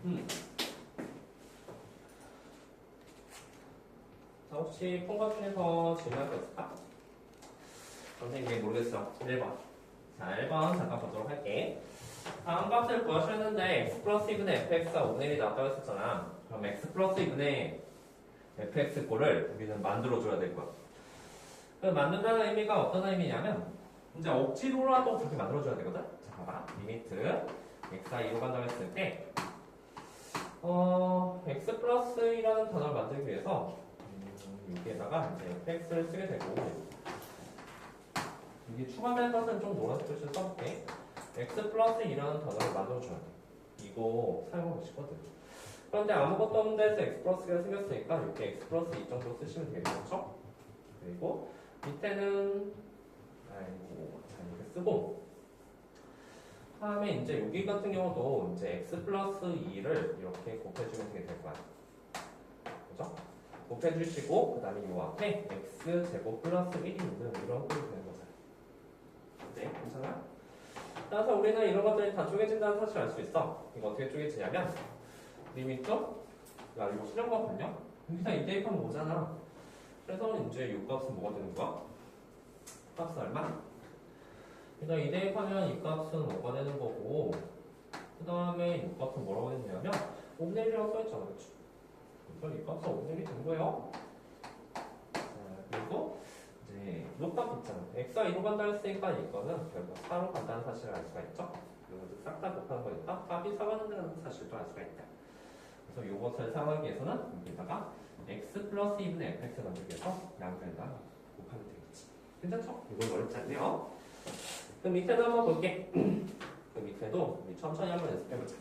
자, 혹시 푼 것 중에서 질문할 거 있을까? 선생님이 모르겠어. 1번. 자, 1번 잠깐 보도록 할게. 다음 값을 구하셨는데 x 플러스 2분의 fx가 5분의 1이 나왔다고 했었잖아. 그럼 x 플러스 2분의 fx 꼴을 우리는 만들어줘야 될 거야. 그 만든다는 의미가 어떤 의미냐면 이제 억지로라도 그렇게 만들어줘야 되거든. 자, 봐봐. 리미트 x가 2로 간다고 했을 때 x 플러스 2라는 단어를 만들기 위해서 여기에다가 이제 fx를 쓰게 되고 이게 추가된 것은 좀 노란색 글씨를 써볼게. x 플러스 2라는 단어를 만들어줘야 돼. 이거 사용하고 싶거든. 그런데 아무것도 없는 데서 x 플러스가 생겼으니까 이렇게 x 플러스 2 정도 쓰시면 되겠죠? 그리고 밑에는 자 이렇게 쓰고 다음에 이제 여기 같은 경우도 이제 x 플러스 2를 이렇게 곱해주면 되게 될 거야. 그죠? 곱해주시고 그 다음에 이 앞에 x 제곱 플러스 1이 있는 이런 꼴이 되는 거잖아. 네, 괜찮아? 따라서 우리는 이런 것들이 다 쪼개진다는 사실을 알 수 있어. 이거 어떻게 쪼개지냐면 리미트 야 이거 수렴과 분량? 그냥 이 대입하면 오잖아. 그래서 이제 이 값은 뭐가 되는 거야? 값은 얼마? 그러니까 이 대입하면 이 값은 5가 되는 거고 그 다음에 이 값은 뭐라고 했냐면 5분의 1이라고 써있잖아. 그치? 그래서 이 값은 5분의 1이 된 거예요. 자, 그리고 이제 요값 있잖아. x가 2로 간다 했으니까 이거는 결국 4로 간다는 사실을 알 수가 있죠. 그리고 싹 다 곱하는 거니까 값이 4가 된다는 사실도 알 수가 있다. 그래서 이것을 사용하기 위해서는 여기다가 x 플러스 2분의 fx 만들기 위해서 양변에다 곱하면 되겠지. 괜찮죠? 이건 어렵지 않네요. 그 밑에도 한번 볼게. 그 밑에도 우리 천천히 한번 연습해보자.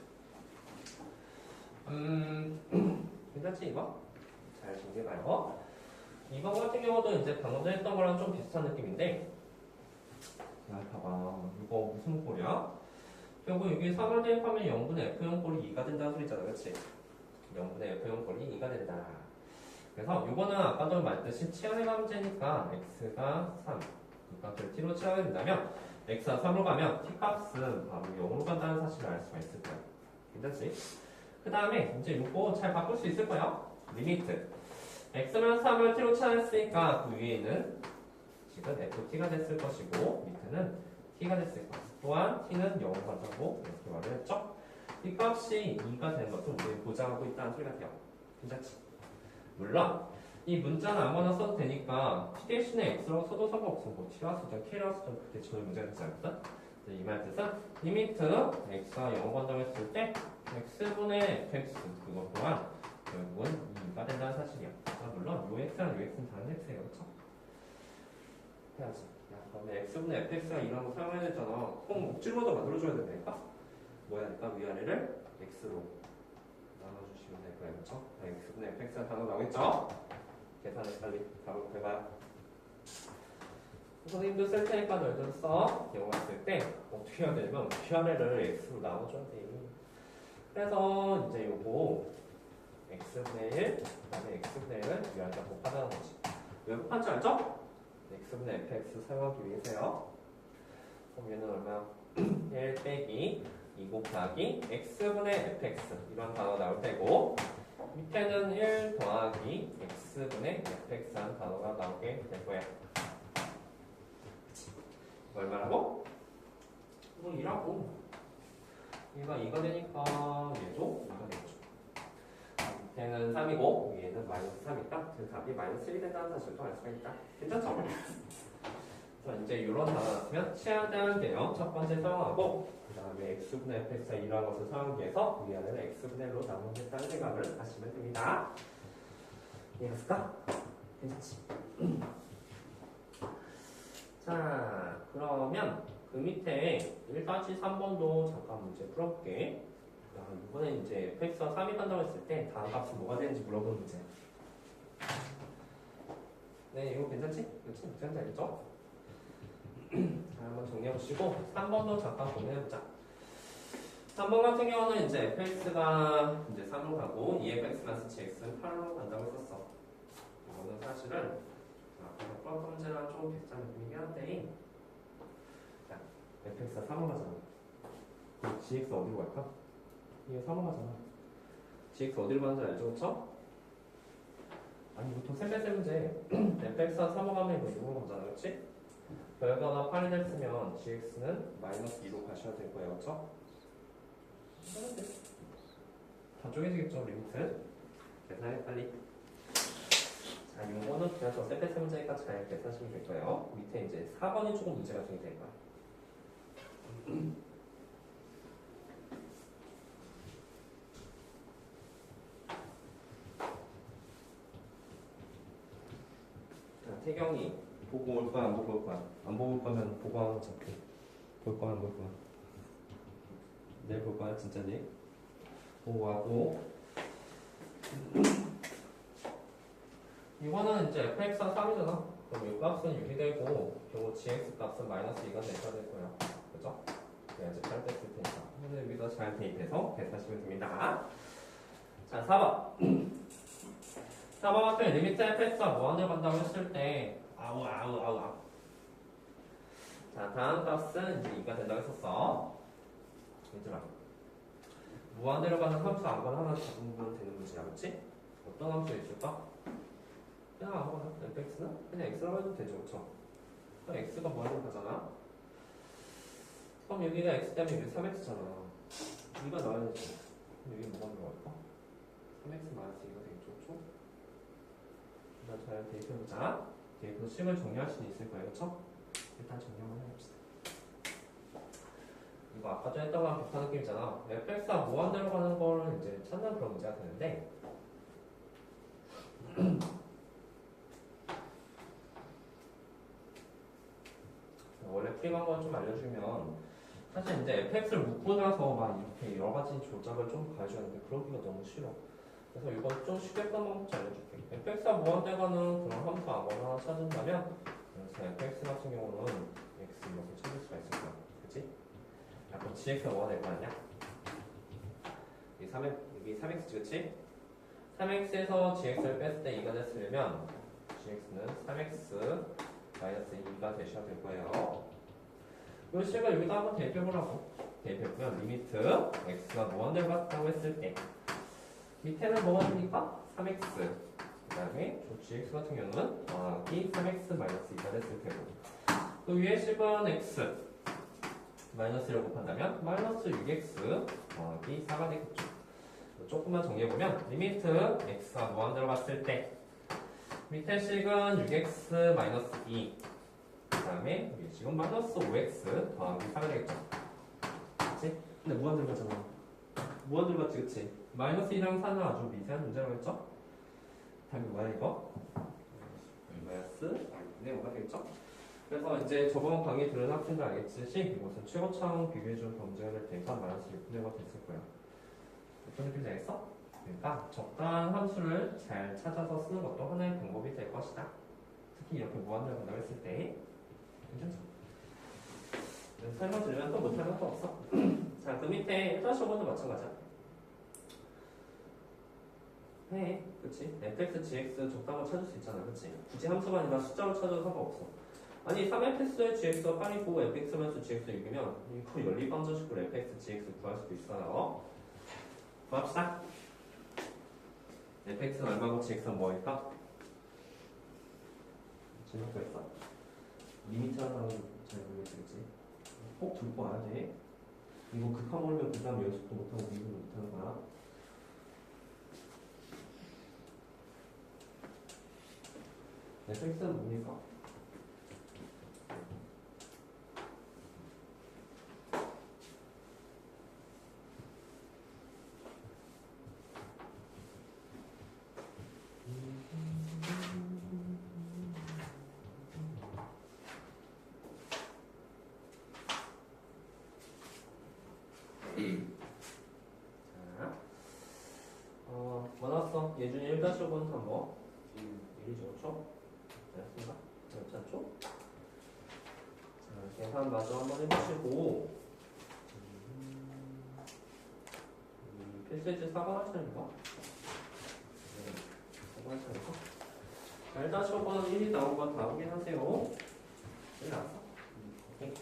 괜찮지 이거? 잘 정리해봐요. 이번 같은 경우도 이제 방금 전에 했던 거랑 좀 비슷한 느낌인데 야 봐봐 이거 무슨 꼴이야? 결국 여기 3을 대입하면 0분의 f0 꼴이 2가 된다는 소리잖아. 그치? 0분의 f0 꼴이 2가 된다. 그래서 이거는 아까도 말했듯이 치환의 관계니까 x가 3 이 값을 t로 치환하게 된다면 x가 3으로 가면 t 값은 바로 0으로 간다는 사실을 알 수가 있을 거야. 괜찮지? 그 다음에 이제 이거 잘 바꿀 수 있을 거야. 리미트 x는 3을 t로 치환했으니까 그 위에는 지금 ft가 됐을 것이고 밑에는 t가 됐을 거야. 또한 t는 0으로 간다고 이렇게 말을 했죠. 이 값이 2가 되는 것을 우리 보장하고 있다는 소리가 돼요. 괜찮지? 물론 이 문자는 아무거나 써도 되니까 t 대신에 x라고 써도 상관없어. 뭐 t라 쓰든 k라 쓰든 그렇게 전혀 문제가 되지 않거든. 이 말 뜻은 리미트 x가 0을 간다고 했을 때 x분의 fx 그것 또한 결국은 2가 된다는 사실이야. 물론 요 x랑 요 x는 다른 x예요. 그렇죠? 해야지. 야 그러면 x분의 fx가 이런 거 사용해야 되잖아. 그럼 억지로도 만들어줘야 된다니까? 뭐야 하니까 위아래를 x로 나눠주시면 될 거예요. 그렇죠? x분의 fx가 단어 나오겠죠? 계산을 빨리 바로 해봐요. 선생님도 쓸 테니까 너희들 써. 영어 쓸 때 어떻게 해야 되냐면 위아래를 x로 나눠줘야 돼. 그래서 이제 요거 x분의 1, 그 다음에 x분의 1을 위아래가 곱하자는 거지. 왜 곱한 줄 알죠? x분의 fx 사용하기 위해서요. 그럼 얘는 얼마? 1 빼기 2 곱하기 x분의 fx 이런 단어 나올 테고 밑에는 1 더하기 x분의 fx라는 단어가 나오게 될 거야. 얼마라고? 이거 2라고. 얘가 2가 되니까 얘도 2가 되겠죠. 밑에는 3이고 위에는 마이너스 3이니까 그 값이 마이너스 1이 된다는 사실도 알 수가 있다. 괜찮죠? 그래서 이제 이런 단어 나왔으면 치환대한 개념 첫 번째 사용하고 그 다음에 x분의 fx가 이러한 것을 사용하기 위해서 위아래를 x분의 1로 나누겠다는 생각을 하시면 됩니다. 이해했을까? 괜찮지? 자 그러면 그 밑에 1-3번도 잠깐 문제 풀어볼게. 이번에 이제 fx가 3이 간다고 했을 때 다음 값은 뭐가 되는지 물어보는 문제. 네 이거 괜찮지? 그렇지? 괜찮지 알겠죠? 자, 한번 정리해보시고 3번도 잠깐 고민해보자. 3번 같은 경우는 이제 fx가 이제 3으로 가고 2fx-x는 8로 간다고 했었어. 이거는 사실은 아까 풀었던 문제랑 좀 비슷한 느낌이긴 한데 자, fx가 3으로 가잖아. 그럼 gx 어디로 갈까? 이게 3으로 가잖아. gx 어디로 가는지 알죠? 그쵸? 아니 보통 셈배세 문제 fx가 3호가면 이거 6로 가잖아 그치? 결과가 8이 됐으면 gx는 마이너스 2로 가셔야 될 거예요 그쵸? 다 쪼개지겠죠 리미트 계산해 빨리 자 요거는 그냥 저 셈배세 문제니까 잘 계산하시면 될 거예요 밑에 이제 4번이 조금 문제가 좀 될 거야 태경이 보고 올 거야 안 보고 올 거야? 안 보고 올 거면 보고 하는 어차피 볼 거야 안 볼 거야? 내일 볼 거야 진짜지? 보고 하고 이거는 이제 fx가 3이잖아 그럼 이 값은 6이 되고 결국 gx 값은 마이너스 2가 돼야 될 거야 그죠? 그래야지 8 됐을 테니까 근데 여기다 잘 대입해서 계산하시면 됩니다 자 4번 4번 같은 리미트 fx가 무한대로 간다고 했을 때 아우 자 다음 값은 이제 2가 된다고 했었어 얘들아 무한대로 가는 함수 아무거나 하나 잡으면 되는 문제야 그치? 어떤 함수 있을까? 그냥 아무거나 fx는 그냥 x라고 해도 되죠 그쵸? 그럼 x가 무한대로 가잖아 그럼 여기가 x 때문에 여기 3x잖아 2가 나와야 되지 여기 뭐가 들어갈까? 3x 마이너스 2가 되겠죠 그쵸? 잘 대입해보자. 대입해서 식을 정리할 수는 있을 거예요. 그쵸? 일단 정리 한번 해봅시다. 이거 아까 전에 했던 거랑 비슷한 느낌이잖아. fx가 무한대로 가는 거를 이제 찾는 그런 문제가 되는데 원래 풀이 방법을 좀 알려주면 사실 이제 fx를 묶고 나서 막 이렇게 여러 가지 조작을 좀 가해줘야 하는데 그러기가 너무 싫어. 그래서 이건 좀 쉽게 끄는 방법 알려줄게. fx가 무한대 가는 그런 함수 아무거나 찾은다면 그래서 fx 같은 경우는 x 이것을 찾을 수가 있을 거야. 그치? 야, 그럼 gx가 뭐가 될 거 아니야? 여기 3x 그치? 3x에서 gx를 뺐을 때 2가 됐으면 gx는 3x 마이너스 2가 되셔야 될 거예요. 이 식을 여기다 한번 대입해보라고. 대입해보면 리미트 x가 무한대로 갔다고 했을 때 밑에는 뭐가 됩니까? 3x 그 다음에 gx 같은 경우는 더하기 3x 마이너스 2가 됐을 테고 또 위에 식은 x 마이너스 1을 곱한다면 마이너스 6x 더하기 4가 되겠죠. 조금만 정리해보면 리미트 x가 무한대로 갔을 때 밑에 식은 6x 마이너스 2 그 다음에 위에 식은 마이너스 5x 더하기 4가 되겠죠. 그치? 근데 무한대로 갔잖아. 무한대로 갔지 그치? 마이너스 2랑 4는 아주 미세한 문제라고 했죠? 답이 뭐야 이거? 마이너스 2분의 5가 되겠죠? 그래서 이제 저번 강의 들은 학생들 알겠듯이 이것은 최고차항 비교해준 범죄를 대입한 마이너스 6분의 5가 됐을 거야. 어떤 느낌인지 알겠어? 그러니까 적당한 함수를 잘 찾아서 쓰는 것도 하나의 방법이 될 것이다. 특히 이렇게 무한대로 간다고 했을 때 괜찮죠? 설명 들으면 또 못할 것도 없어. 자, 그 밑에 1-5번도 마찬가지야. 네, 그치? fx, gx 적당한 거 찾을 수 있잖아, 그치? 굳이 함수가 아니라 숫자로 찾아도 상관없어. 아니, 3fx에 gx가 8이고 fx-gx가 6이면 이거 연립방정식으로 fx, gx 구할 수도 있어요. 구합시다. fx는 얼마고 gx는 뭐일까? 질문 거 있어? 리미트 하는 사람은 잘 모르겠지, 그치? 꼭 들고 와야 돼. 이거 극한 모르면 그 다음 연습도 못하고 미분도 못하는 거야. fx는 뭡니까? 자, 뭐 나왔어? 예준이 1-5번 한번 1이죠, 그쵸? 알았습니다. 그렇지 않죠? 자, 계산 마저 한번 해보시고 필수이지 4번 할 차례인가? 네, 4번 할 차례인가? 1-5번은 1이 나온 거 다 확인하세요. 1 나왔어? 오케이,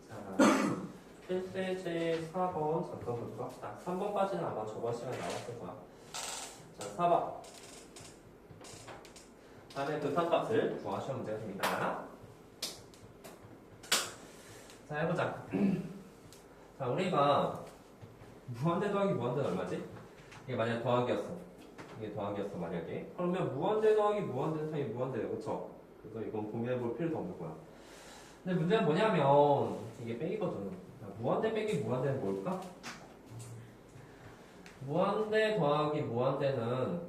자, 필수예제 4번 잠깐 보도록 합시다. 3번까지는 아마 저번 시간에 나왔을 거야. 자, 4번. 다음에 극한값을 구하시는 문제가 됩니다. 자, 해보자. 자, 우리가 무한대 더하기 무한대는 얼마지? 이게 만약 더하기였어. 이게 더하기였어, 만약에. 그러면 무한대 더하기 무한대 사이 무한대네, 그쵸? 그래서 이건 고민해볼 필요도 없는 거야. 근데 문제는 뭐냐면, 이게 빼기거든. 무한대 빼기 무한대는 뭘까? 무한대 더하기 무한대는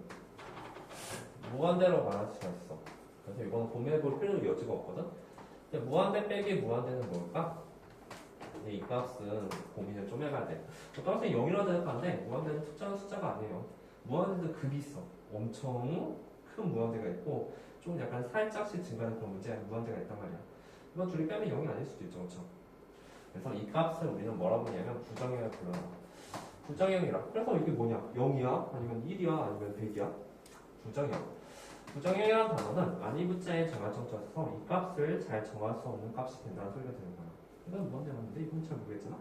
무한대로 말할 수가 있어. 그래서 이건 고민해볼 필요도 여지가 없거든? 근데 무한대 빼기 무한대는 뭘까? 근데 이 값은 고민을 좀 해봐야 돼. 값은 0이라고 생각하는데 무한대는 특정한 숫자가 아니에요. 무한대도 급이 있어. 엄청 큰 무한대가 있고 좀 약간 살짝씩 증가하는 그런 문제가 무한대가 있단 말이야. 이건 둘이 빼면 0이 아닐 수도 있죠. 그렇죠? 그래서 이 값을 우리는 뭐라고 부르냐면 부정형을 불러요. 부정형이라. 그래서 이게 뭐냐? 0이야? 아니면 1이야? 아니면 100이야? 부정형. 부정형이라는 단어는 아니부자의 정할점자에서 이 값을 잘 정할 수 없는 값이 된다는 소리가 되는 거야. 이건 무한대 맞는데 이건 잘 모르겠잖아.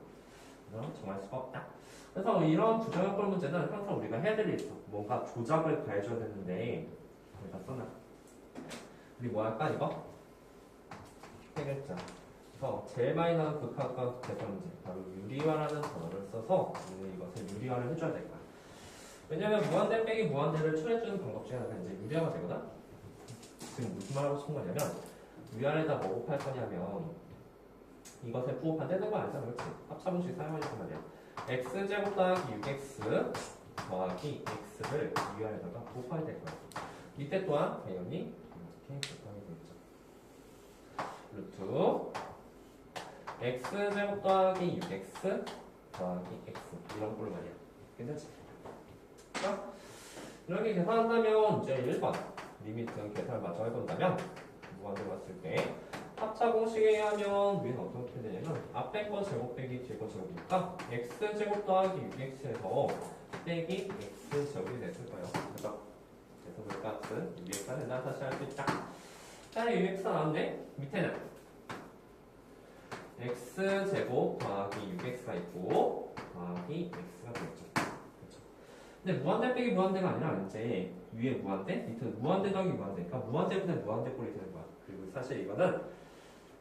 그래서 정할 수가 없다. 그래서 이런 부정형권 문제는 항상 우리가 해야 될 일이 있어. 뭔가 조작을 가해줘야 되는데 여기다 써놔. 우리 뭐 할까 이거? 해결자. 그래서 제일 많이 나오는 극한값 계산 문제 바로 유리화라는 단어를 써서 우리는 이것을 유리화를 해줘야 될 거야. 왜냐면 무한대 빼기 무한대를 처리해주는 방법 중에 하나가 이제 유리화가 되거든? 지금 무슨 말하고 싶은 거냐면 유리화에다 뭐 곱할 거냐면 이것에 부호판 떼는 거 아니잖아, 그렇지? 합차분식 사용하니까 말이야. x제곱 더하기 6x 더하기 x를 유리화에다가 곱하게 될 거야. 밑에 또한 당연히 이렇게 곱하게 되겠죠. 루트 x제곱 더하기 6x 더하기 x 이런 꼴로 말이야. 괜찮지? 이렇게 계산한다면 이제 1번 리미트 계산을 마저 해본다면 무한대로 봤을 때 합차 공식에 의하면 위는 어떻게 되냐면 앞에 거 제곱 빼기 뒤에 거 제곱이니까 x제곱 더하기 6x에서 빼기 x제곱이 됐을 거예요. 그래서 그 값은 6x가 된다 다시 할 수 있다. 자, 6x가 나왔는데 밑에는 x제곱 더하기 6x가 있고 더하기 x가 되겠죠. 근데 무한대 빼기 무한대가 아니라 이제 위에 무한대, 밑에는 무한대 더하기 무한대. 그러니까 무한대분의 무한대 꼴이 되는 거야. 그리고 사실 이거는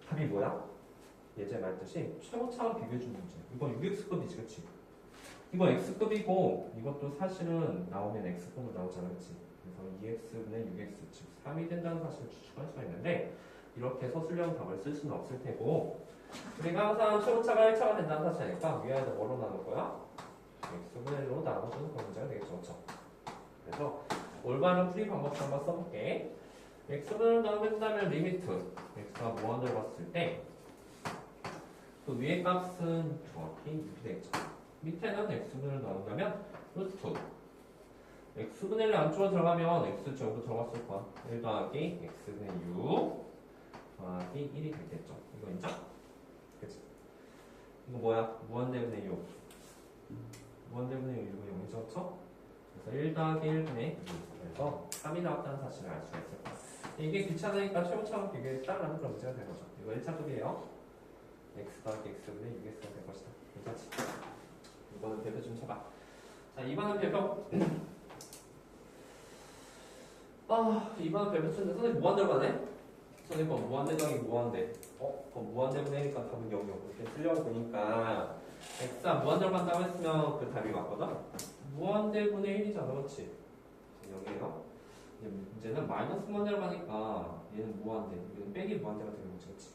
답이 뭐야? 예전에 말했듯이 최고차원 비교해주는 문제. 이거 6x급이지, 그치? 이거 x급이고 이것도 사실은 나오면 x급으로 나오잖아, 그치? 그래서 2x분의 6x, 즉 3이 된다는 사실을 추측할 수가 있는데 이렇게 서술형 답을 쓸 수는 없을 테고 우리가 항상 최고차가 1차가 된다는 사실이니까 위에다 뭐로 나눌 거야? x분의 1로 나눠주는 그런 문제가 되겠죠. 그렇죠? 그래서 올바른 풀이 방법 한번 써볼게. x분을 나눈다면 리미트 x가 무한대로 봤을 때 그 위의 값은 정확히 6이 되겠죠. 밑에는 x분을 나눈다면 루트 x분의 1 안쪽으로 들어가면 x 전부 들어갔을 거야. 1 더하기 x분의 6 더하기 1이 되겠죠. 이거 인정? 그치? 이거 뭐야? 무한대분의 6 무한대분의 6 이거 0이죠, 그쵸? 그래서 1 더하기 1분의 2 그래서 3이 나왔다는 사실을 알 수가 있을 거야. 이게 귀찮으니까 최고차원 비교에 따르는 그런 문제가 된 거죠. 이거 1차급이에요. x 더하기 x분의 6x가 될 것이다. 괜찮지? 이거는 배표 좀 쳐봐. 자, 2번은 배표. 이번은 배표 치는데 선생님 무한대로 가네? 선생님 거 무한대 더하기 무한대. 그럼 무한대분의니까 답은 0, 0. 이렇게 쓰려고 보니까 x가 무한대로 간다고 했으면 그 답이 맞거든? 무한대분의 1이잖아, 그렇지? 0이에요. 문제는 마이너스 무한대로 가니까 얘는 무한대, 얘는 빼기 무한대가 되는 거지, 그렇지?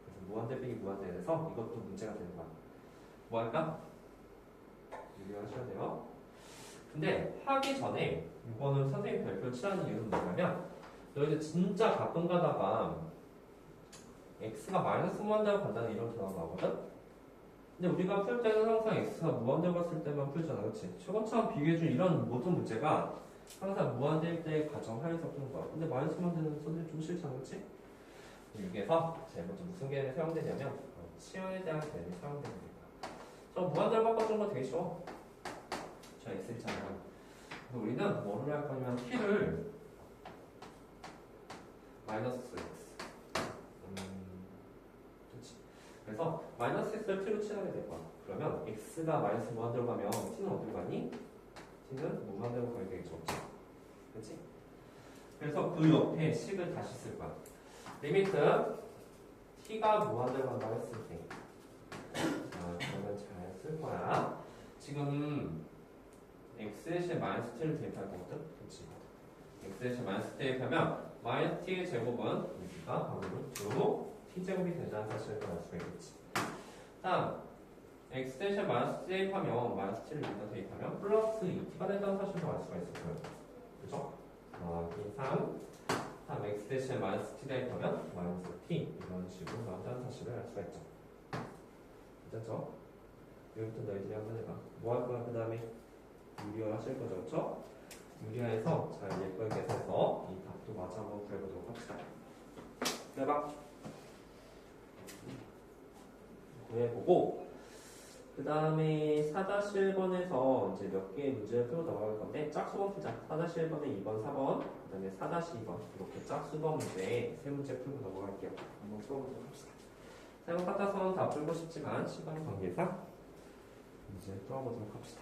그래서 무한대 빼기 무한대에 대해서 이것도 문제가 되는 거야. 뭐 할까? 유리하셔야 돼요. 근데 하기 전에 이거는 선생님 별표 치라는 이유는 뭐냐면 너희들 진짜 가끔 가다가 x가 마이너스 무한대로 간다는 이런 경우가 나오거든? 근데 우리가 풀 때는 항상 x가 무한대로 갔을 때만 풀잖아, 그렇지? 최고차원 비교해준 이런 모든 문제가 항상 무한대일 때 가정하에서 푸는 거야. 근데 마이너스 무한대는 선생님 좀 싫잖아, 그렇지? 여기에서 제일 먼저 무슨 개념이 사용되냐면 치형에 대한 개념이 사용되는 거야. 저 무한대로 바꿔주는 거 되게 쉬워. 저 x 있잖아요. 그래서 우리는 뭐를 할 거냐면 t를 마이너스 x 그렇지. 그래서 마이너스 x를 t로 칠하게 될 거야. 그러면 x가 마이너스 무한대로 가면 t는 어디로 가니? t는 무한대로 가게 되겠죠. 그렇지? 그래서 그 옆에 식을 다시 쓸 거야. 리미트 t가 무한대로 간다고 했을 때 그러면 잘 쓸 거야. 지금 x 대신에 마이너스 t를 대입할 거거든? 그렇지? x 대신에 마이너스 t 대입하면 마이너스 t의 제곱은 여기가 바로 루트로 t제곱이 된다는 사실을 알 수가 있겠지. 다음 x 대신에 마이너스 t 대입하면 마이너스 t를 여기다 대입하면 플러스 2t가 된다는 사실을 알 수가 있을 거예요. 그죠? 이상 다음 x 대신에 마이너스 t 대입하면 마이너스 t 이런 식으로 나온다는 사실을 알 수가 있죠. 됐죠? 여기부터 너희들이 한번 해봐. 뭐 할 거야? 그 다음에 유리화 하실 거죠, 그렇죠? 유리화해서 잘 예쁘게 계산해서 이 답도 마저 한번 구해보도록 합시다. 해봐. 구해보고 그 다음에 4-1번에서 이제 몇 개의 문제를 풀어 나갈 건데 짝수번 풀자. 4-1번에 2번, 4번, 그 다음에 4-2번 이렇게 짝수번 문제 세 문제 풀고 넘어갈게요. 한번 풀어보도록 합시다. 사용 같아서는 다 풀고 싶지만 시간 관계상 이제 풀어보도록 합시다.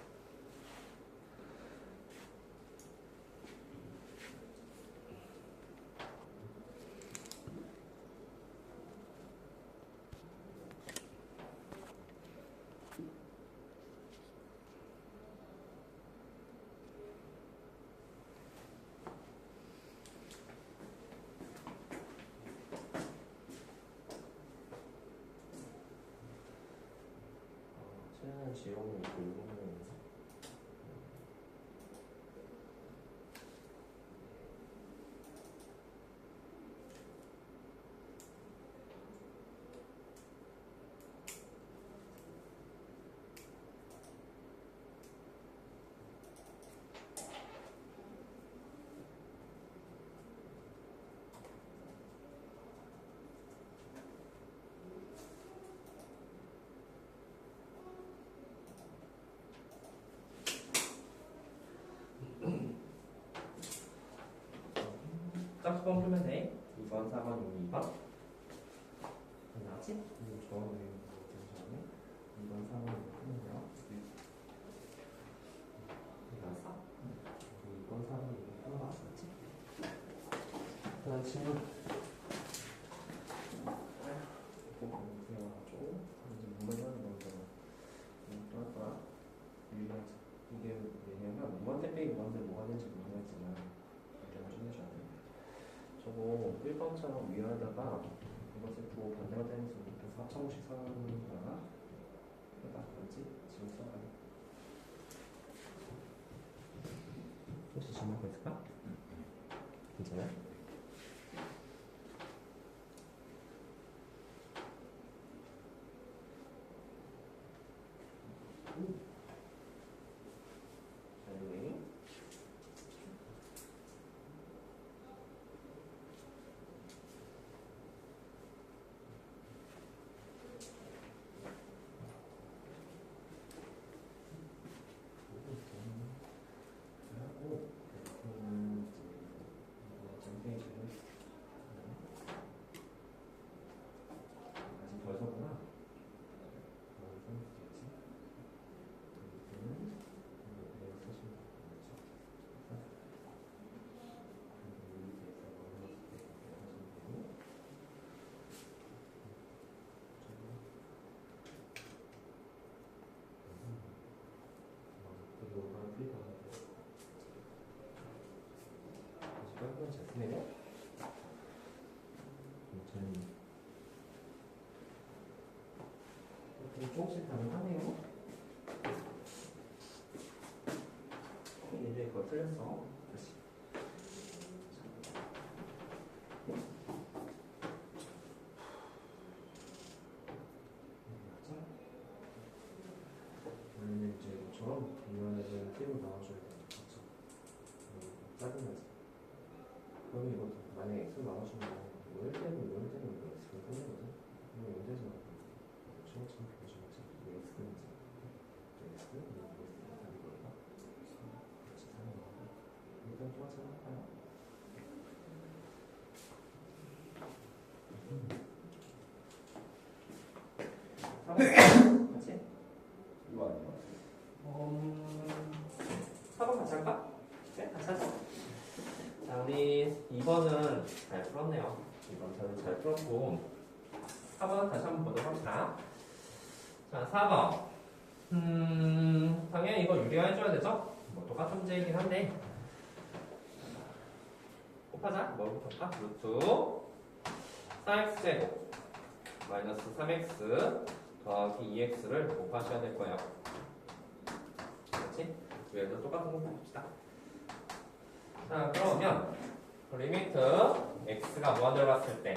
최대한 지용이 굵은 짝수번 풀면 돼. 2번, 4번, 2번. 나지? 이거 좋아하는 괜찮네. 2번, 4번 풀면 돼요. 2번, 4번, 2번 풀어봐. 맞지? 그다음 질문. 세워가지고 이제 문을 하는 거잖아. 또 할 거야. 유리하자. 이게 왜냐면 무한대 빼기 무한대 뭐가 되는지 궁금했잖아. 이렇게 좀 해줘야 돼. 저거 1번처럼 위에다가 이것을 부호 반대가 되는 식으로 이렇게 4차원씩 사는 거야. 해봐. 알지? 지금 써봐. 혹시 질문가 있을까? 괜찮아요? anyway. 아직 덜 썼구나. 깔끔한 제품이네요. 조금씩 가능하네요. 이제 그거 틀렸어. 다시. 원래는 이제 이것처럼 이번에는 팁을 나와줘야 돼. 그렇죠? 짜증나지? 그러면 이것도 만약에 X 나와주면 월 때는 이거 X가 끝내거든? 그럼 연대에서 처음처럼 보여주겠지? 이게 X는 이제 X는 이거 답이 걸까? 같이 사용하고 일단 또 하자 할까요? 4번 같이? 이거 아니야? 4번 같이 할까? 네, 같이 하자. 자, 우리 2번은 잘 풀었네요. 2번 저는 잘 풀었고 4번 다시 한번 보도록 합시다. 자, 4번. 당연히 이거 유리화해줘야 되죠? 뭐 똑같은 문제이긴 한데 곱하자. 뭘 곱할까? 루트 4x제곱 마이너스 3x 더하기 2x를 곱하셔야 될 거예요. 그렇지? 위에도 똑같은 거 봅시다. 자, 그러면 리미트 x가 무한대로 갔을 때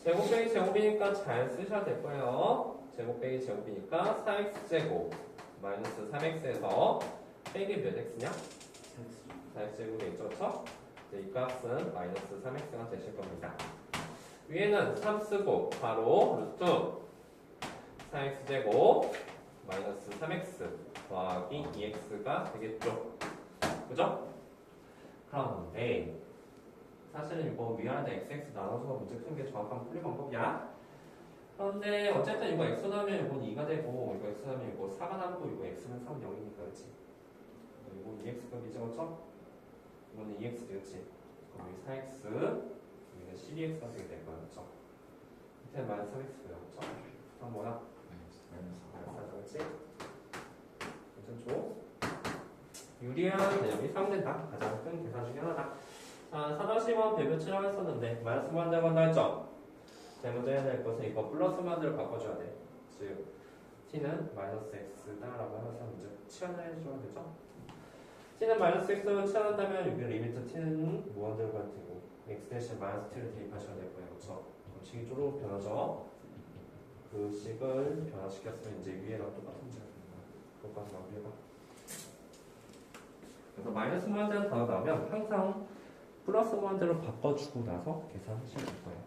제곱 빼기 제곱이니까 잘 쓰셔야 될 거예요. 제곱 빼기 제곱이니까 4x제곱 마이너스 3x에서 빼기 몇 x냐? 4x제곱이 있죠, 그렇죠? 이 값은 마이너스 3x가 되실 겁니다. 위에는 3 쓰고 바로 루트 4x제곱 마이너스 3x 더하기 2x가 되겠죠. 그죠? 그런데 사실은 이거 위아래 xx 나눠서 문제 푸는 게 정확한 풀이 방법이야. 그런데 어쨌든 이거 x 나면 이건 2가 되고 이거 x 나면 이거 4가 남고 이거 x는 3, 0이니까 그렇지? 이거 2x값이죠, 그렇죠? 이거는 2x 되겠지? 그럼 여기 4x 여기는 12x가 되게 될 거야, 그렇죠? 밑에는 마이너스 3x고요, 그렇죠? 그럼 뭐야? 마이너스 4죠, 그렇지? 괜찮죠? 유리한 개념이 사용된다. 가장 큰 계산 중에 하나다. 자, 4-1번 배분 치라고 했었는데 마이너스 무한대로 간다 했죠? 제일 먼저 해야 될 것은 이거 플러스 무한대로 바꿔줘야 돼. 즉 t는 마이너스 x다라고 하면서 이제 치환을 해줘야 되죠? t는 마이너스 x로 치환한다면 여기 리미트 t는 무한대로 가야 되고 x 대신 마이너스 t를 대입하셔야 될 거예요. 그렇죠? 그럼 식이 쪼록 변하죠? 그 식을 변화시켰으면 이제 위에랑 똑같은 문제가 되는 거야. 그것까지 마무리해봐. 그래서 마이너스 무한대로 단어 나오면 항상 플러스 무한대로 바꿔주고 나서 계산하시면 될 거예요.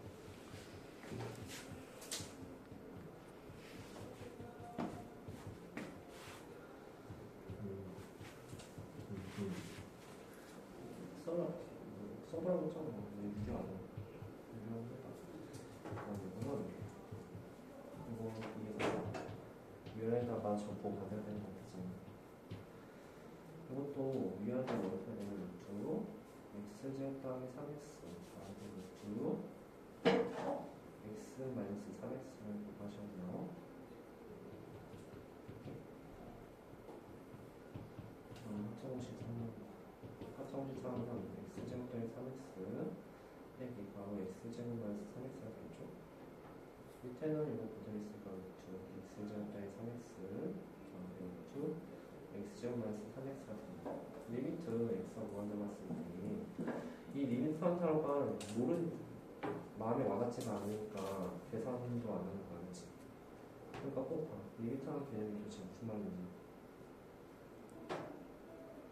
써보라고 했잖아. 왜 이게 안 와? 이거 위에다가 전부 받아야 되는 거겠지. 이것도 위아래 넓혀야 되는 루트로 x제곱 더하기 3x 더하기 루트로 x 마이너스 3x를 곱하셔야 돼요. 합성식 3은 x제곱 더하기 3x 빼기 바로 x제곱 마이너스 3x가 되겠죠. 밑에는 이거 그대로 있으니까 루트 x제곱 더하기 3x 더하기 루트 x제곱 마이너스 3x가 됩니다. 리미트 x가 무한대로 갔을 때 이 리미트 환타로가 마음에 와닿지가 않으니까 계산도 안 하는 거야, 그렇지? 그러니까 꼭 봐. 리미트라는 개념이 도대체 무슨 말인지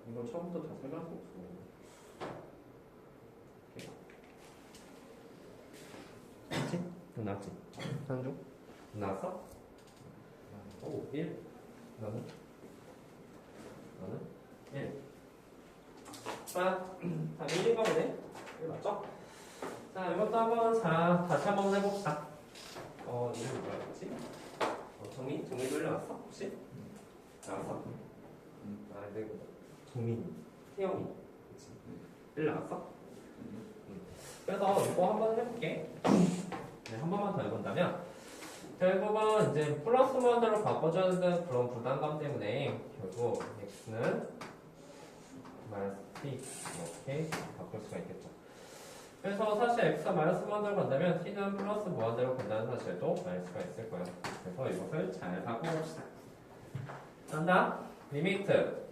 이걸 처음부터 다 설명할 수 없어. 그렇지? 나왔지? 한중? 나왔어? 오, 1 너는? 1 자, 다 1인가 보네? 1 맞죠? 자, 이것도 한번 다시 한번 해봅시다. 이름이 뭐였지? 정민이 올려놨어? 혹시? 나왔어? 네, 정민이, 태영이. 그치? 1 나왔어? 그래서 이거 한번 해볼게. 네, 한 번만 더 해본다면 결국은 이제 플러스 무한대로 바꿔줘야 되는 그런 부담감 때문에 결국 x는 마이너스 t 이렇게 바꿀 수가 있겠죠. 그래서 사실 x가 마이너스 무한대로 간다면 t는 플러스 무한대로 간다는 사실도 알 수가 있을 거예요. 그래서 이것을 잘 바꿔봅시다. 한다 리미트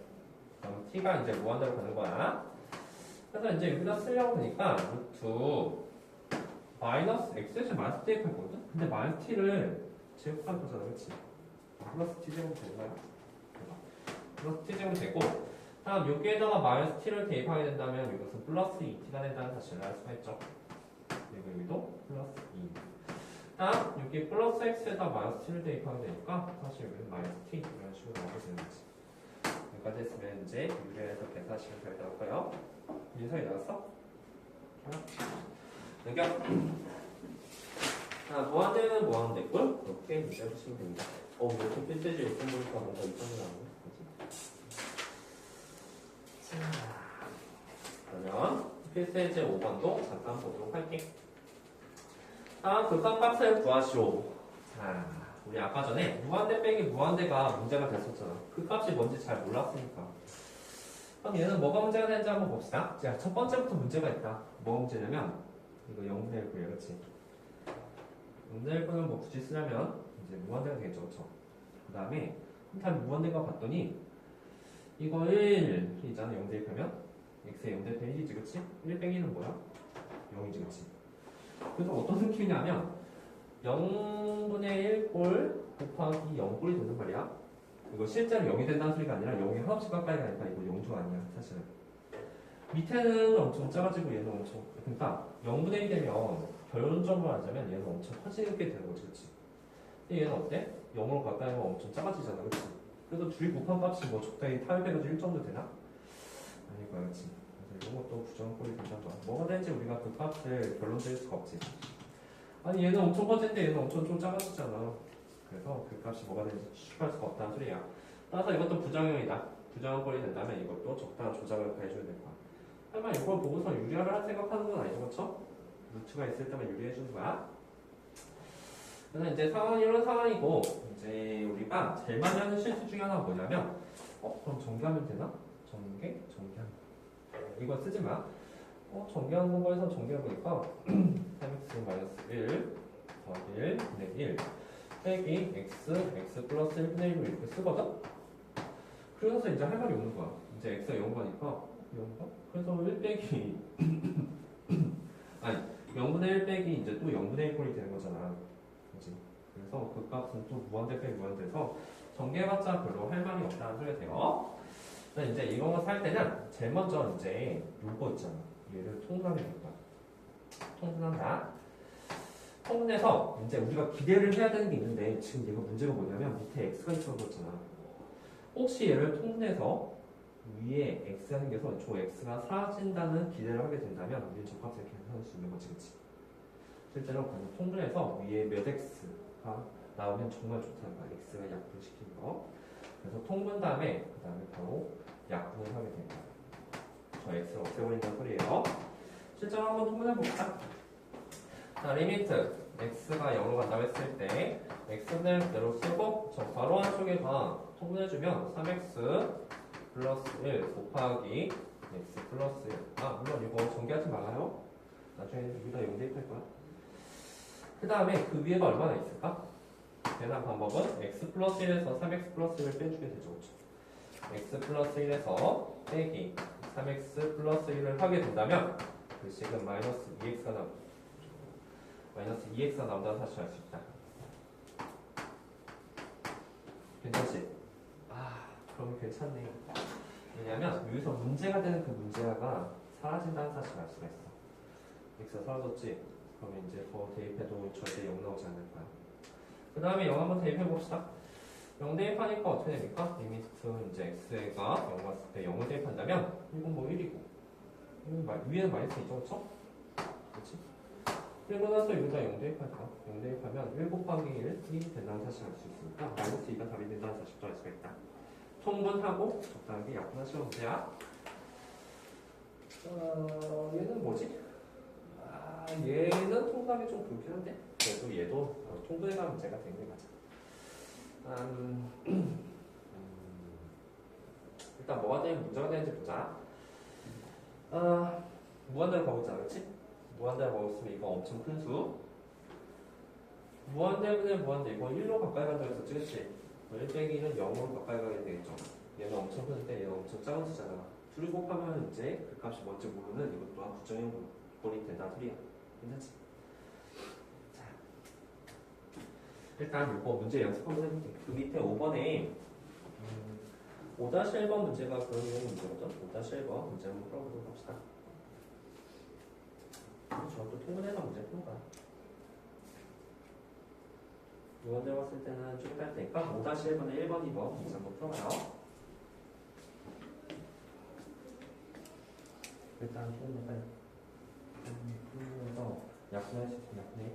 그럼 t가 이제 무한대로 가는 거야. 그래서 이제 여기다 쓰려고 보니까 루트 마이너스 x 대신 마이너스 t 했거든? 근데 마이너스 t를 제곱할 거잖아, 그치? 플러스 t 제곱 되는 거야. 플러스 t 제곱 되고 다음 여기에다가 마이너스 t를 대입하게 된다면 이것은 플러스 2t가 된다는 사실을 알 수가 있죠. 그리고 여기도 플러스 2. 다음 여기 플러스 x에다 마이너스 t를 대입하게 되니까 사실 여기는 마이너스 t 이런 식으로 나오게 되는 거지. 여기까지 했으면 이제 유리에서 계산식을 잘 나올까요? 민서이 나왔어? 넘겨. 자, 무한대는 무한대꼴 이렇게 쉽게 문제 보시면 됩니다. 이렇게 필테지 6번 보니까 뭔가 이상이 나오네. 자, 그러면 필테지 5번도 잠깐 보도록 할게. 극한값을 구하시오. 자, 우리 아까 전에 무한대 빼기 무한대가 문제가 됐었잖아. 그 값이 뭔지 잘 몰랐으니까. 그럼 얘는 뭐가 문제가 되는지 한번 봅시다. 자, 첫 번째부터 문제가 있다. 뭐가 문제냐면 이거 0분의 1이야, 그렇지? 0분의 1을 뭐 굳이 쓰려면 이제 무한대가 되겠죠, 그렇죠? 그 다음에 한탄 무한대가 봤더니 이거 1이잖아, 0대 1 하면 x의 0대 1이지, 그렇지? 1 빼기는 뭐야? 0이지, 그렇지? 그래서 어떤 느낌이냐면 0분의 1꼴 곱하기 0꼴이 되는 말이야. 이거 실제로 0이 된다는 소리가 아니라 0이 한없이 가까이 가니까 이거 0도 아니야, 사실은. 밑에는 엄청 작아지고 얘는 엄청, 그러니까 0분의 1이 되면 결론적으로 하자면 얘는 엄청 커지게 되는 거지, 그치? 근데 얘는 어때? 0으로 가까이 하면 엄청 작아지잖아, 그치? 그래서 둘이 곱한 값이 뭐 적당히 타협해가지고 1 정도 되나? 아닐 거야, 그치? 그래서 이런 것도 부정꼴이 된다는 거야. 뭐가 되는지 우리가 그 값을 결론 지을 수가 없지. 아니 얘는 엄청 커진데 얘는 엄청 좀 작아지잖아. 그래서 그 값이 뭐가 되는지 추측할 수가 없다는 소리야. 따라서 이것도 부정형이다. 부정꼴이 된다면 이것도 적당한 조작을 가해줘야 될 거야. 하지만 이걸 보고서 유리화를 할 생각하는 건 아니죠, 그렇죠? 루트가 있을 때만 유리해주는 거야. 그래서 이제 상황이 이런 상황이고, 이제 우리가 제일 많이 하는 실수 중에 하나가 뭐냐면, 그럼 전개하면 되나? 전개하면. 이거 쓰지 마. 전개하는 거에서 전개해보니까 3x-1 더하기 1 분의 1 빼기 x 플러스 1 분의 1로 이렇게 쓰거든? 그래서 이제 할 말이 없는 거야. 이제 x가 0가니까 0가? 그래서 1 빼기 아니 0분의 1 빼기 이제 또 0분의 1 꼴이 되는 거잖아. 그치? 그래서 그 값은 또 무한대 빼기 무한대에서 전개해봤자 별로 할 말이 없다는 소리가 돼요. 그래서 이제 이런 거 살 때는 제일 먼저 이제 요거 있잖아. 얘를 통분하게 될 거야. 통분한다. 통분해서 이제 우리가 기대를 해야 되는 게 있는데 지금 얘가 문제가 뭐냐면 밑에 x가 있어서 그렇잖아. 혹시 얘를 통분해서 위에 x가 생겨서 저 x가 사라진다는 기대를 하게 된다면 우리는 저 값을 계산할 수 있는 거지, 그치? 실제로 통분해서 위에 몇 x가 나오면 정말 좋다는 거야. x가 약분시킨 거. 그래서 통분 다음에 그 다음에 바로 약분을 하게 됩니다. 저 x를 없애버린다는 소리예요. 실제로 한번 통분해볼까? 자, 리미트 x가 0으로 간다고 했을 때 x는 그대로 쓰고 저 바로 한쪽에가 통분해주면 3x 플러스 1 곱하기 x 플러스 1. 물론 이거 전개하지 말아요. 나중에 여기다 0 대입할 거야. 그 다음에 그 위에가 얼마나 있을까? 계산 방법은 x 플러스 1에서 3x 플러스 1을 빼주게 되죠. 그렇죠? x 플러스 1에서 빼기 3x 플러스 1을 하게 된다면 그 식은 마이너스 2x가 나온다는 사실을 알 수 있다. 괜찮지? 그러면 괜찮네. 왜냐면 여기서 문제가 되는 그 문제가 사라진다는 사실을 알 수가 있어. x가 사라졌지? 그러면 이제 더 대입해도 절대 0 나오지 않을 거야. 그 다음에 0 한번 대입해봅시다. 0 대입하니까 어떻게 됩니까? 리미트 이제 x가 0 왔을 때 0을 대입한다면 이건 뭐 1이고 위에는 마이너스 2죠, 그렇죠? 그렇지? 그리고 나서 여기다 0 대입할까? 0 대입하면 1 곱하기 1이 된다는 사실을 알 수 있으니까 마이너스 2가 답이 된다는 사실도 알 수가 있다. 통분하고 적당하게 약분하시면 문제야. 얘는 뭐지? 얘는 통분하기 좀 그렇긴 한데 그래도 얘도 통분해가 문제가 되는 게 맞아. 일단 뭐가 되면 문제가 되는지 보자. 무한대로 가보자, 그렇지? 무한대로 가보면 이거 엄청 큰 수. 무한대분의 무한대 이거 1로 가까이 간다고 했었지, 그치? 1 빼기는 0으로 가까이 가게 되겠죠. 얘는 엄청 큰데 얘는 엄청 작은 수잖아. 둘이 곱하면 이제 그 값이 뭔지 모르는 이것 또한 부정형 꼴이 된다는 소리야. 괜찮지? 자, 일단 이거 문제 연습 한번 해볼게. 그 밑에 5번에 5-1번 문제가 그런 유형 문제거든. 5-1번 문제 한번 풀어보도록 합시다. 저것도 통분해서 문제 푸는 거야. 무한대 봤을 때는 쭉 뺄 테니까 5-1번에 1번, 2번 문제 한번 풀어봐요. 일단 통분해서 약분할 수 있으면 약분해.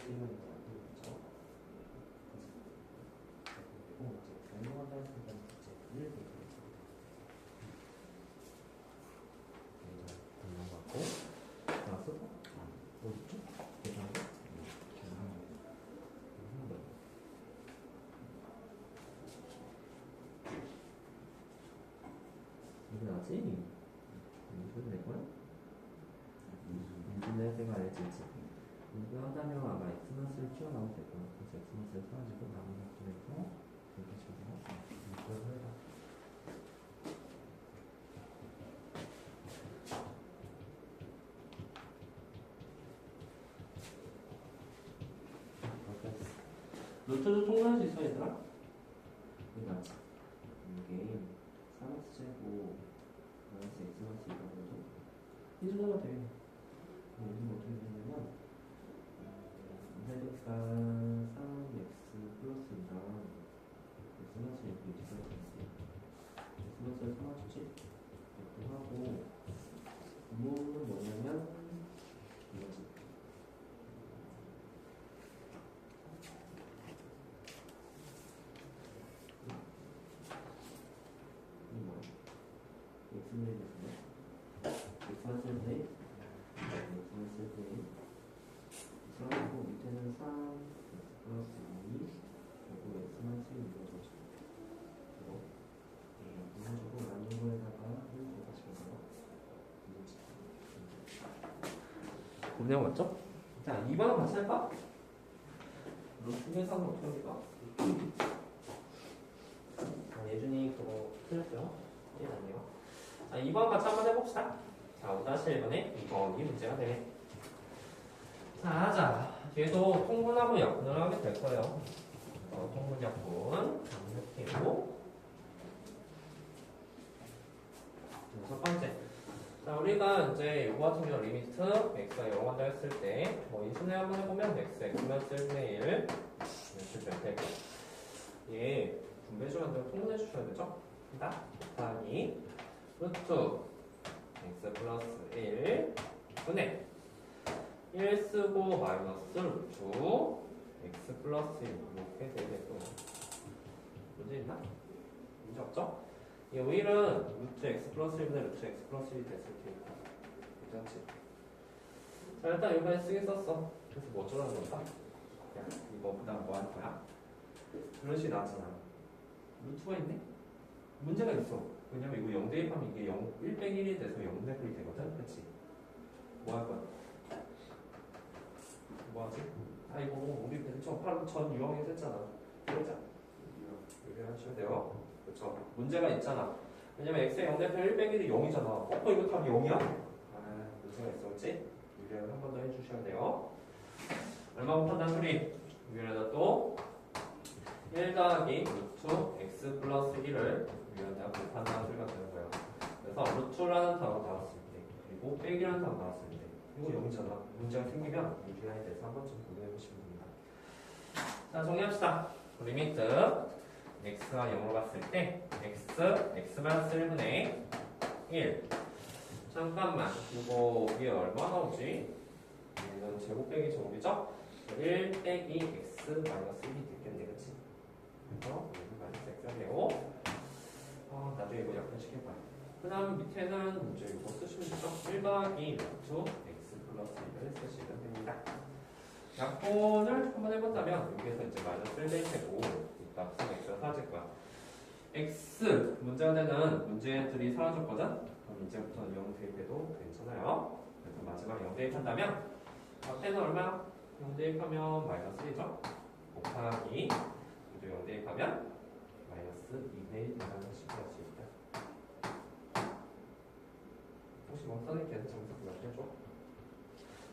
1은 그렇죠? 그리고 이제 변경한다 했을 때는 이제 1 되겠죠. 넘어가고 나서 어딨죠? 계산하고 이게 나지? 이거 낼 거야? 이준의 생활을지 이거 한다면 아마 엑스마스를 튀어나오면 될 거야. 그래서 엑스마스를 사라지고 남은 것들에서 이렇게 식으로 이걸 해라. 루트도 통과할 수 있어 얘들아? 이거 맞지? 이게 3x제곱 마이너스 x마스 이거거든? 해주다가 돼. 여기는 어떻게 되냐면 zx가 3x 플러스랑 x마스 이렇게 뒤집어져 있어. x마스를 3x지? 이렇게 하고 구문은 뭐냐면 이거지. 이게 뭐야? x는 x마스를 돼? x마스를 돼? 그리고 밑에는 3 x 플러스 2 그리고 x마스 이루어져서 그리고 부분적으로 남는 거에다가 1 더하시면서 구분형 맞죠? 자 2번은 같이 할까? 루트 계산은 어떻게 합니까? 예준이 그거 틀렸어요? 예 아니에요. 자 2번 같이 한번 해봅시다. 자 5-1번에 2번이 문제가 되네. 자, 뒤에도 통분하고 약분을 하게 될 거예요. 통분, 약분, 이렇게고. 첫 번째. 자, 우리가 이제 이거 같은 경우 리미트 x가 0한다 했을 때, 인수내 한번 해보면 x는 1분의 1 이렇게 될 테고. 얘 분배해주면 안 되고 통분해주셔야 되죠? 자, 곱하기 루트 x 플러스 1 분의 1 쓰고 마이너스 루트 x 플러스 1 이렇게 되겠고 문제 있나? 문제 없죠? 이 5일은 루트 x 플러스 1분의 루트 x 플러스 1이 됐을 테니까 괜찮지? 자 일단 이번에 쓰기 썼어. 그래서 뭐 어쩌라는 건가? 야 이거 그 다음 뭐 할 거야? 그런 식이 나왔잖아. 루트가 있네? 문제가 있어. 왜냐면 이거 0 대입하면 이게 1 빼기 1이 돼서 0 대입이 되거든? 그치? 뭐 할 거야? 뭐하지? 아 이거 우리 전 유형에서 했잖아. 그러자. 이렇게 하셔야 돼요. 그렇죠. 문제가 있잖아. 왜냐면 x의 0 대표 1 빼기 0이잖아. 이거 답이 0이야? 아 문제가 있었지? 유형을 한 번 더 해주셔야 돼요. 얼마 곱한다는 소리? 위에다 또 1 더하기 루트 x 플러스 1을 위에다 곱한다는 소리가 되는 거예요. 그래서 루트라는 단어 나왔을 때 그리고 빼기라는 단어 나왔을 때 이거 0이잖아. 문제가 생기면 이 기간에 대해서 한 번쯤 고려해 보시면 됩니다. 자, 정리합시다. 리미트 x가 0으로 갔을 때 x 마이너스 1분의 1 잠깐만 이거 위에 얼마 나오지? 이건 제곱 빼기 제곱이죠? 1 빼기 x 마이너스 1이 됐겠네 그치? 그래서 마이너스 x가 되고 나중에 이거 약분시켜봐요. 그 다음 밑에는 이제 이거 쓰시면 되죠? 1 더하기 루트 플러스 1을 쓰시면 됩니다. 약분을 한번 해본다면 여기에서 이제 마이너스 1 될 테고 이따 x가 사라질 거야. x 문제가 되는 문제들이 사라졌거든? 그럼 이제부터는 0 대입해도 괜찮아요. 그래서 마지막에 0 대입한다면 앞에는 얼마? 0 대입하면 마이너스 1이죠? 곱하기 이제 0 대입하면 마이너스 2분의 1 이라는 식으로 할 수 있다. 혹시 원선생님 계속 정석 몇 해줘?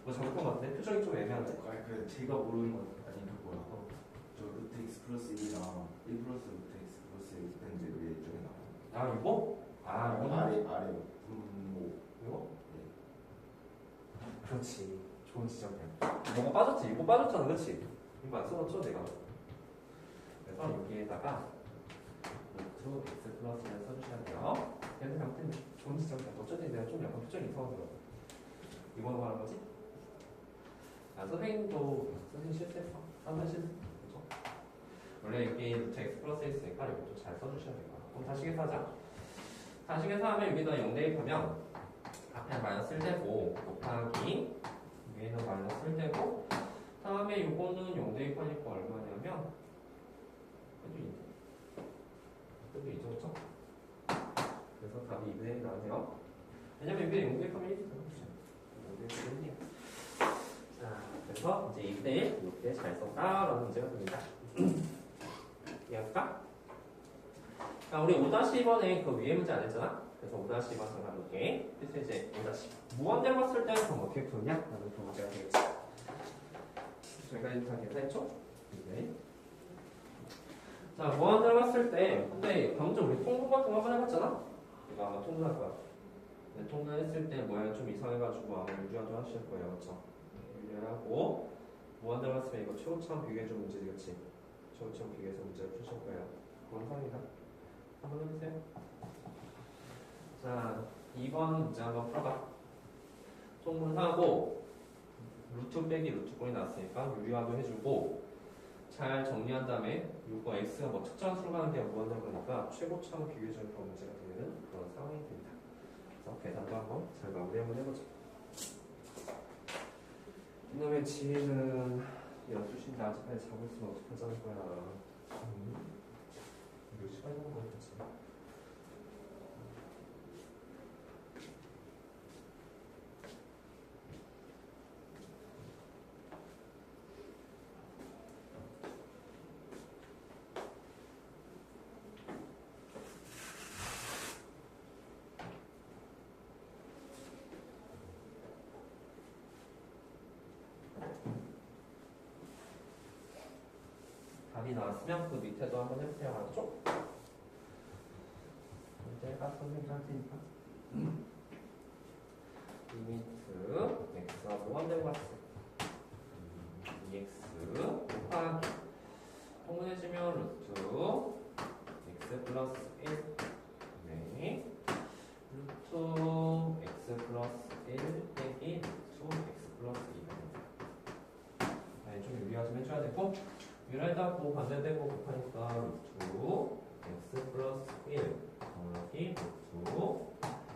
뭐 잘못한 것 같은데? 표정이 좀 애매한데? 그 제가 모르는 건 아니 그거야. 저 루트 x 플러스 1이랑 1 플러스 루트 x 플러스 1 했는데 왜 이쪽에 나와요? 이거? 이거? 아래 분모 이거? 네. 그렇지. 좋은 지적이야. 뭐가 빠졌지? 이거 빠졌잖아, 그렇지? 이거 안 써놨죠, 내가? 그래서 여기에다가 루트 x 플러스를 써주셔야 돼요. 얘는 아무튼 좋은 지적이야. 어쨌든 내가 좀 약간 표정이 이상하더라고. 이거는 말한 거지? 아, 선생님 실수했어. 한번 실수. 그죠? 원래 여기 루트 x 플러스 있으니까 이것도 잘 써주셔야 돼요. 그럼 다시 계산하자. 다시 계산하면 여기다 0 대입하면 앞에 마이너스 1 되고 곱하기 위에는 마이너스 1 되고 다음에 이거는 0 대입하니까 얼마냐면 그래도 2죠. 그렇죠? 그래서 답이 2분의 1이 나오네요. 왜냐면 여기 0 대입하면 1이 되거든요. 0 대입하면 1이야. 자, 그래서 이제 2분의 1 이렇게 잘 썼다라는 문제가 됩니다. 이해할까? 자, 우리 5-2번에 그 위에 문제 안 했잖아? 그래서 5-2번 정답이게. 그래서 이제 5-2. 무한대로 봤을 때는 그럼 어떻게 푸냐? 라는 그 문제가 되겠지. 저희가 일단 계산했죠? 네. 자, 무한대로 봤을 때, 근데 방금 전 우리 통분 같은 거 한번 해봤잖아? 이거 아마 통분할 거야. 근데 통분했을 때 뭐야 좀 이상해가지고 아마 유리화도 하실 거예요. 그렇죠? 유리화하고 무한대로 봤으면 이거 최고점 비교해준 문제지, 그치? 최고점 비교해서 문제를 푸실 거예요. 감사합니다. 한번 해보세요. 자, 2번 문제 한번 풀어봐. 통분하고 루트 빼기 루트 꼴이 나왔으니까 유리화도 해주고 잘 정리한 다음에 이거 x가 뭐 특정한 수로 가는 게 무한대로 가니까 최고점 비교해주는 그런 문제가 되는 그런 상황이 됩니다. 그래서 계산도 한번 잘 마무리 한번 해보자. 이놈의 지혜는 12시인데 아직까지 자고 있으면 어떡하자는 거야. 몇 시간이 남은 거야 대체? 답이 나왔으면 그 밑에도 한번 해보세요. 알았죠? 문제가 선생님 할 테니까. 리미트 x가 무한대로 갔어. 2x 곱하기 통분해주면 루트 x 플러스 1 네. 루트 x 플러스 1 빼기 루트 x 플러스 2 네, 좀 유리화 좀 해줘야 되고 유리하고 반대되고 곱하니까 루트 x 플러스 1 더하기 루트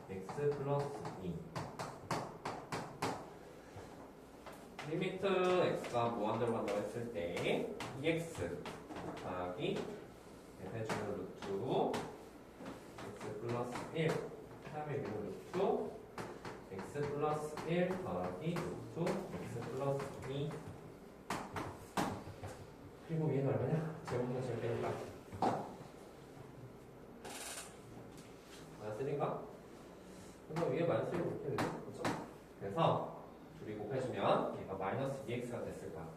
x 플러스 2 리미트 x가 무한대로 간다고 했을 때 2x 곱하기 해주는 루트 x 플러스 1 다음에 여기는 루트 x 플러스 1 더하기 루트 x 플러스 2 그리고 위에는 얼마냐? 제곱은 제곱 빼니까 마이너스 1인가? 그럼 위에 마이너스 1 이렇게 되죠? 그렇죠? 그래서 둘이 곱해주면 얘가 마이너스 2x가 됐을 거야.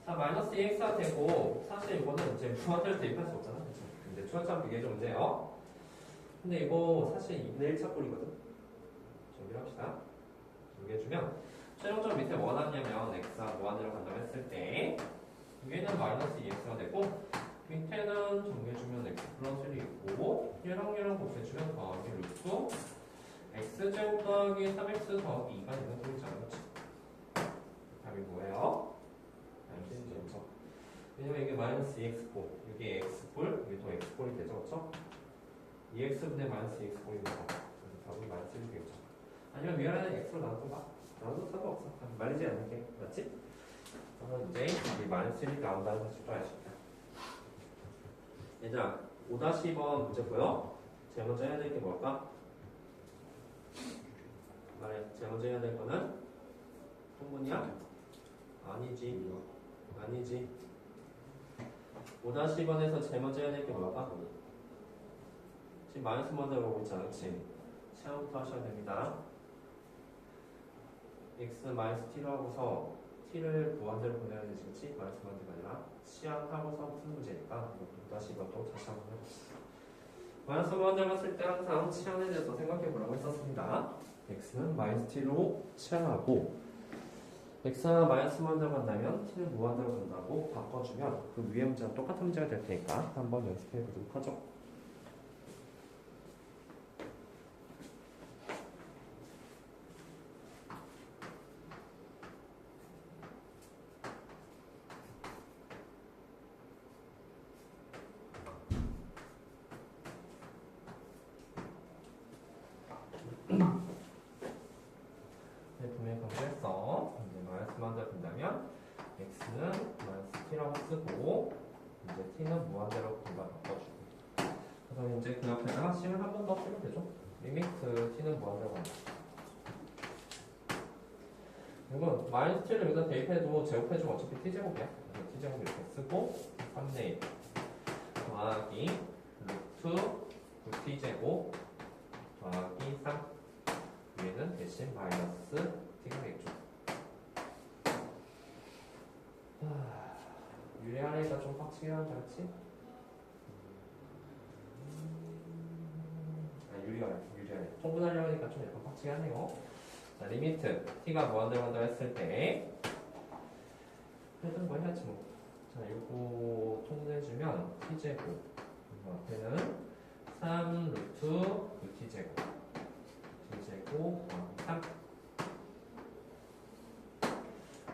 자, 마이너스 2x가 되고 사실 이거는 이제 무한대로 대입할 수 없잖아. 그렇죠? 근데 초연점 비교해준 문제예요. 근데 이거 사실 2분의 1차 꼴이거든. 정리를 합시다. 정리해주면 최종점 밑에 뭐 나왔냐면 x가 무한대로 간다고 했을 때 위에는 마이너스 2x가 되고 밑에는 정리해주면 x 플러스 1이 있고 얘랑 곱해주면 더하기 루트 x제곱 더하기 3x 더하기 2가 되는 소리지 않았지? 답이 뭐예요? 마이너스 1이죠. 왜냐면 이게 마이너스 2x꼴 이게 x꼴 이게 또 x꼴이 되죠. 그렇죠? 2x분의 마이너스 2x꼴이 되죠. 그래서 답은 마이너스 1이 되겠죠. 아니면 위아래는 x로 나눠도 봐. 나눠도 상관없어. 말리지 않을게. 맞지? 그러면 이제 이 마이너스 1이 나온다는 사실도 알 수 있다. 얘들아 5-2번 문제고요. 제일 먼저 해야 될 게 뭘까? 말해. 제일 먼저 해야 될 거는 통분이야? 아니지. 아니지. 5-2번에서 제일 먼저 해야 될 게 뭘까? 지금 마이너스 먼저 오고 있지 않지? 시험부터 하셔야 됩니다. x 마이너스 t로 하고서 t를 무한대로 보내야 되지, 그치? 마이너스 무한대가 아니라 시향하고서 푸는 문제니까 5-2번도 다시 한번 해봅시다. 마이너스 무한대로 봤을 때 항상 치환에 대해서 생각해보라고 했었습니다. x는 마이너스 t로 치환하고 x가 마이너스 무한대로 간다면 t는 무한대로 간다고 바꿔주면 그 위에 문제랑 똑같은 문제가 될 테니까 한번 연습해보도록 하죠. 분명히 강조했어. 이제 마이너스만 잡힌다면 x는 마이너스 t라고 쓰고 이제 t는 무한대로 분바 바꿔주고. 그래서 이제 그 옆에다가 c를 한 번 더 쓰면 되죠. 리미트 t는 무한대로 간다. 이건 마이너스 t를 여기다 대입해도 제곱해주면 어차피 t제곱이야. 그래서 t제곱 이렇게 쓰고 3분의 1 더하기 루트 9t제곱 더하기 3 위에는 대신 마이너스 t가 되겠죠. 유리하니까 좀 빡치게 하는지 알지? 유리하네. 통분하려고 하니까 좀 약간 빡치게 하네요. 자, 리미트 t가 무한대로 간다 했을 때 해둔 거 해야지 뭐. 자, 이거 통분해주면 t제곱 앞에는 3 루트 9t제곱 t제곱 3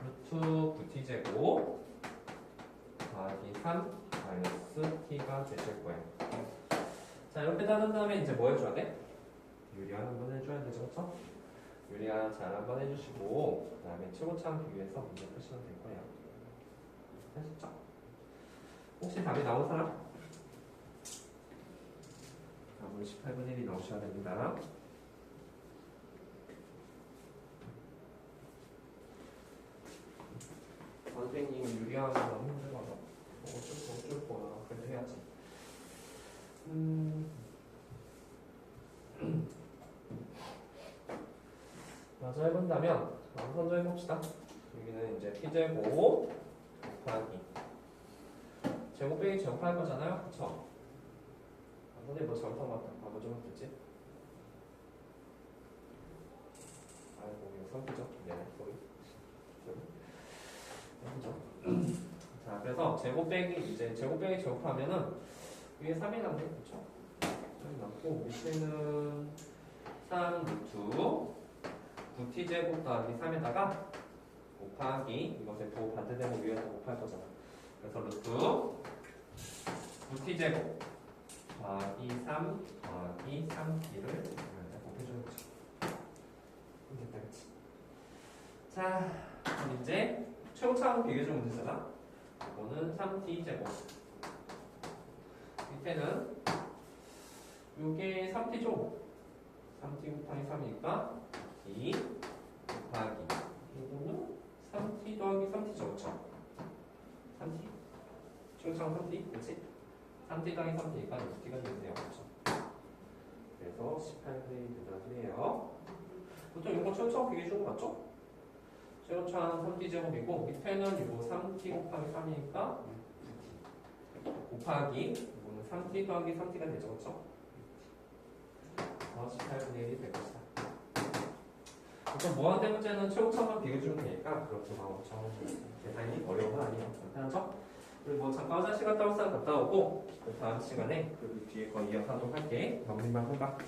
루트 9t제곱 더하기 3 마이너스 t가 되실 거예요. 자, 이렇게 따른 다음에 이제 뭐 해줘야 돼? 유리화 한번 해줘야 되죠, 그쵸? 유리화 잘 한번 해주시고 그 다음에 최고차항 비교해서 문제 푸시면 될 거예요. 하셨죠? 혹시 답이 나온 사람? 답은 18분의 1이 나오셔야 됩니다. 선생님 유리하면 너무 힘들어서 어쩔 거야. 그래도 해야지. 마저 해본다면 먼저 해봅시다. 여기는 이제 t제곱 곱하기 제곱 빼기 제곱할 거잖아요. 그쵸? 선생님 뭐 잘못한 것 같다. 바보 좀 했지? 아이고 이거 3부죠? 네, 소리. 그죠? 자, 그래서 제곱 빼기 제곱하면은 위에 3이 남네, 그쵸? 3이 남고 밑에는 3 루트 9t제곱 더하기 3에다가 곱하기 이것에 또 반대되고 위에서 곱할 거잖아. 그래서 루트 9t제곱 더하기 3 더하기 3t를 곱해주는 거죠. 됐다, 그치? 자, 그럼 이제 최고차항 비교해주는 문제잖아. 이거는 3t제곱 밑에는 요게 3t죠. 3t 곱하기 3이니까 2 곱하기 이거는 3t 더하기 3t죠. 그쵸? 3t 최고차항 3t 그치? 3t 더하기 3t니까 6t가 되네요. 그쵸? 그래서 18분의 1이 된다네요. 보통 이거 최고차항 비교해주는 거 맞죠? 최고차항 3t제곱이고 밑에는 이거 3t 곱하기 3이니까 9t 곱하기 이거는 3t 더하기 3t가 되죠. 그쵸? 18분의 1이 될 것이다. 그럼 무한대 문제는 최고차만 비교해주면 되니까 그렇게 막 엄청 대단히 어려운 건 아니에요. 간단하죠? 그리고 뭐 잠깐 화장실 갔다 올 사람 갔다 오고 그 다음 시간에 그 뒤에 거 이어서 하도록 할게. 마무리만 해봐.